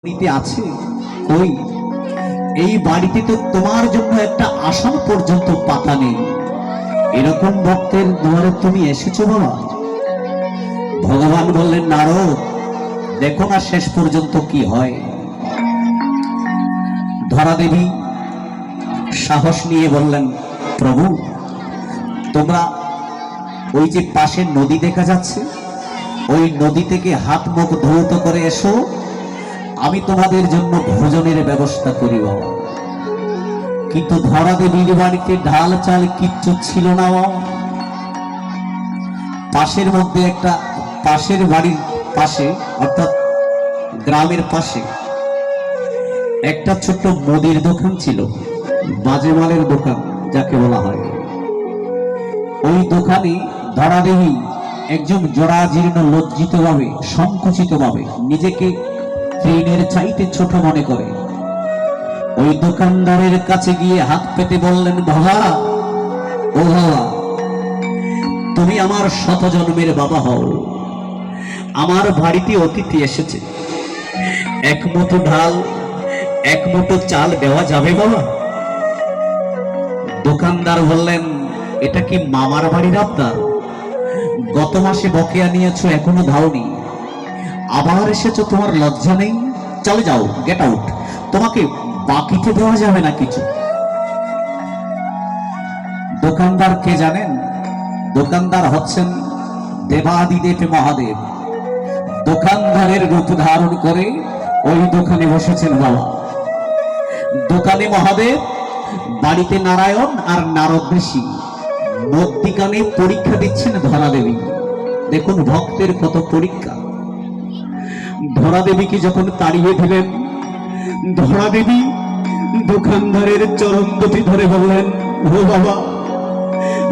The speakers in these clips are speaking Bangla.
বাড়িতে আছে কই? এই বাড়িতে তো তোমার জন্য একটা আসন পর্যন্ত পাতা নেই। এরকম ভক্তের দুয়ারে তুমি এসেছো বাবা? ভগবান বললেন, নারদ দেখো না শেষ পর্যন্ত কি হয়। ধরা দেবী সাহস নিয়ে বললেন, প্রভু তোমরা ওই যে পাশে নদী দেখা যাচ্ছে, ওই নদী থেকে হাত মুখ ধৌত করে এসো, আমি তোমাদের জন্য ভোজনের ব্যবস্থা করি বাবা। কিন্তু ধরা দেবীর বাড়িতে ঢাল চাল কিচ্ছু ছিল না বাবা। পাশের মধ্যে একটা পাশের বাড়ির পাশে অর্থাৎ গ্রামের পাশে একটা ছোট্ট মুদির দোকান ছিল, বাজে মালের দোকান যাকে বলা হয়। ওই দোকানে ধরা দেবী একজন জরাজীর্ণ লজ্জিত ভাবে সংকুচিত ভাবে নিজেকে ট্রেনের চাইতে ছোট মনে করে ওই দোকানদারের কাছে গিয়ে হাত পেতে বললেন, বাবা ও বাবা, তুমি আমার শত জন্মের বাবা হও। আমার বাড়িতে অতিথি এসেছে, এক মুঠো ঢাল এক মুঠো চাল দেওয়া যাবে বাবা? দোকানদার বললেন, এটা কি মামার বাড়ির আবদার? গত মাসে বকেয়া নিয়েছো, এখনো দাওনি, আবার এসেছো, তোমার লজ্জা নেই? চলে যাও, গেট আউট, তোমাকে বাকিতে দেওয়া যাবে না কিছু। দোকানদার কে জানেন? দোকানদার হচ্ছেন দেবাদিদেব মহাদেব। দোকানদারের রূপ ধারণ করে ওই দোকানে বসেছেন বাবা। দোকানে মহাদেব, বাড়িতে নারায়ণ আর নারদ ঋষি, মধ্যিখানে পরীক্ষা দিচ্ছেন ধরা দেবী। দেখুন ভক্তের কত পরীক্ষা। ধরা দেবীকে যখন তাড়িয়ে দিলেন, ধরা দেবী দোকানদারের চরণ দুটি ধরে বললেন, ও বাবা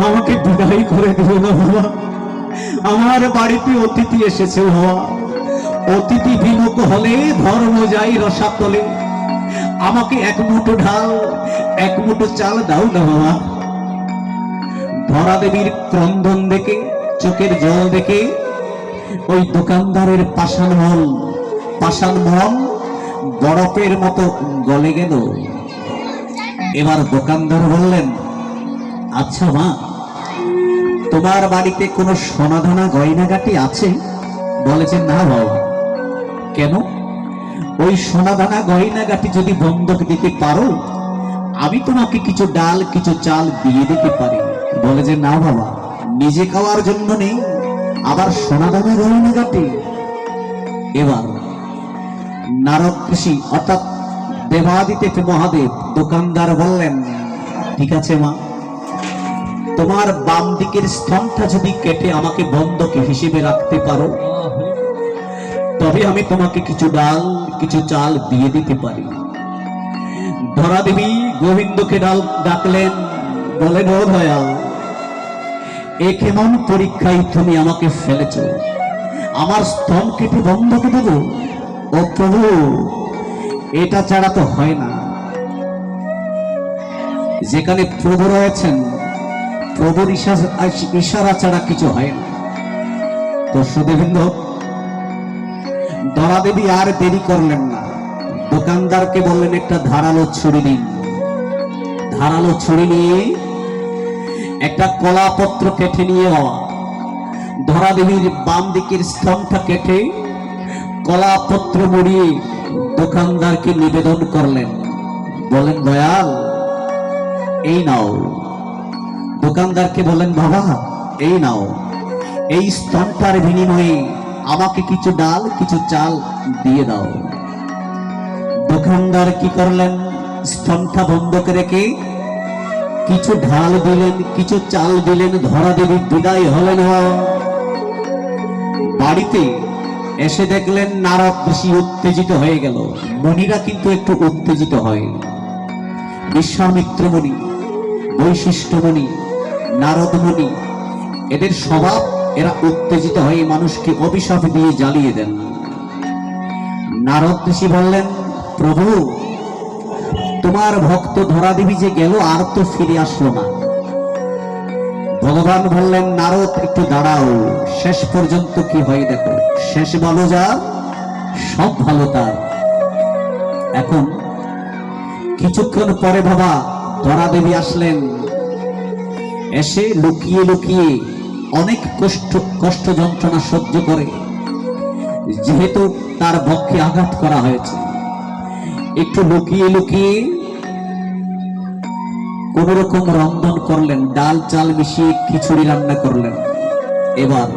আমাকে বিদায় করে দিল না বাবা, আমার বাড়িতে অতিথি এসেছে বাবা। অতিথি বিমুখ হলে ধর্ম যাই রসাতলে, আমাকে এক মুঠো ঢাল এক মুঠো চাল দাও না বাবা। ধরা দেবীর ক্রন্দন দেখে, চোখের জল দেখে ওই দোকানদারের পাষাণ মন বরফের মতো গলে গেল। এবার দোকানদার বললেন, আচ্ছা মা, তোমার বাড়িতে কোনো সোনাদানা গয়নাগাটি আছে? বলেছে, না বাবা। কেন? ওই সোনাদানা গয়নাগাটি যদি বন্ধক দিতে পারো, আমি তোমাকে কিছু ডাল কিছু চাল দিয়ে দিতে পারি। বলে যে, না বাবা, নিজে খাওয়ার জন্য নেই, আবার সোনাদানা গয়নাগাটি। এবার নারদ ঋষি অর্থাৎ দেবাদিদেব মহাদেব দোকানদার বললেন, ঠিক আছে মা, তোমার বাম দিকের স্তনটা যদি কেটে আমাকে বন্ধক হিসেবে রাখতে পারো, তবে আমি তোমাকে কিছু ডাল কিছু চাল দিয়ে দিতে পারি। ধরা দেবী গোবিন্দকে ডাকলেন, বলেন, ও দয়াল, এ কেমন পরীক্ষায় তুমি আমাকে ফেলেছ? আমার স্তন কেটে বন্ধকে দেব? ও প্রভু, এটা ছাড়া তো হয় না। যেখানে প্রভু রয়েছেন, প্রভুর ইশারা ছাড়া কিছু হয় না। তো সুদেবিন্দ, ধরা দেবী আর দেরি করলেন না, দোকানদারকে বললেন, একটা ধারালো ছুরি দিন। ধারালো ছুরি নিয়ে একটা কলাপত্র কেটে নিয়ে বাবা ধরা দেবীর বাম দিকের স্তনটা কেটে কলাপত্র মুড়িয়ে দোকানদারকে নিবেদন করলেন। বলেন, দয়াল এই নাও। দোকানদারকে বলেন, বাবা এই নাও, এই স্তনটার বিনিময়ে আমাকে কিছু ডাল কিছু চাল দিয়ে দাও। দোকানদার কি করলেন? স্তনটা বন্ধক রেখে কিছু ঢাল দিলেন কিছু চাল দিলেন। ধরা দেবী বিদায় হলেন। বাড়িতে এসে দেখলেন নারদ ঋষি উত্তেজিত হয়ে গেল। মুনিরা কিন্তু একটু উত্তেজিত হয়। বিশ্বামিত্র মুনি, বৈশিষ্ট্য মুনি, নারদ মুনি, এদের স্বভাব, এরা উত্তেজিত হয়ে মানুষকে অভিশাপ দিয়ে জ্বালিয়ে দেন। নারদ ঋষি বললেন, প্রভু তোমার ভক্ত ধরা দেবী যে গেল, আর তো ফিরে আসলো না। ভগবান বললেন, নারদ একটু দাঁড়াও, শেষ পর্যন্ত কি হয় দেখো। শেষ ভালো যার, সব ভালো তার। দেখুন কিছুক্ষণ পরে বাবা ধরা দেবী আসলেন, এসে লুকিয়ে লুকিয়ে অনেক কষ্ট যন্ত্রণা সহ্য করে, যেহেতু তার বক্ষে আঘাত করা হয়েছে, একটু লুকিয়ে লুকিয়ে কোন রকম রন্ধন করলেন, ডাল চাল মিশিয়ে খিচুড়ি রান্না করলেন। এবার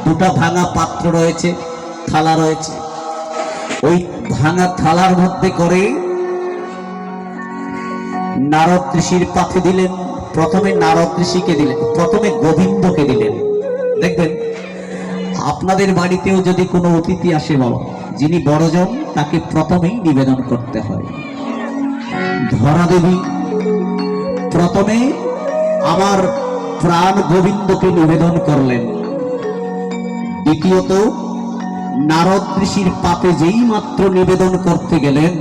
দুটা ভাঙা পাত্র রয়েছে, থালা রয়েছে, ওই ভাঙা থালার মধ্যে করে নারদ ঋষির পাতে দিলেন। প্রথমে নারদ ঋষিকে দিলেন, প্রথমে গোবিন্দকে দিলেন। দেখবেন আপনাদের বাড়িতেও যদি কোনো অতিথি আসে বাবা, যিনি বড়জন, তাকে প্রথমেই নিবেদন করতে হয়। ধরা দেবী প্রথমে আমার প্রাণ গোবিন্দকে নিবেদন করলেন। দ্বিতীয়ত নারদ ঋষির পাতে যেই মাত্র নিবেদন করতে গেলেন,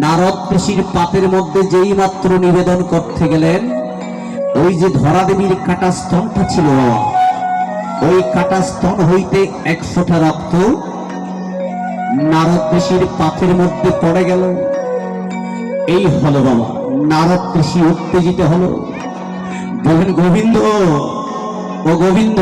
নারদ ঋষির পাতের মধ্যে যেই মাত্র নিবেদন করতে গেলেন, ওই যে ধরা দেবীর কাটা স্তনটা ছিল, ওই কাটা স্তন হইতে 1 ফোঁটা রক্ত নারদ ঋষির পাতের মধ্যে পড়ে গেল। এই হলো বাবা, নারদ ঋষি উত্তেজিত হলো, বলেন গোবিন্দ, ও গোবিন্দ,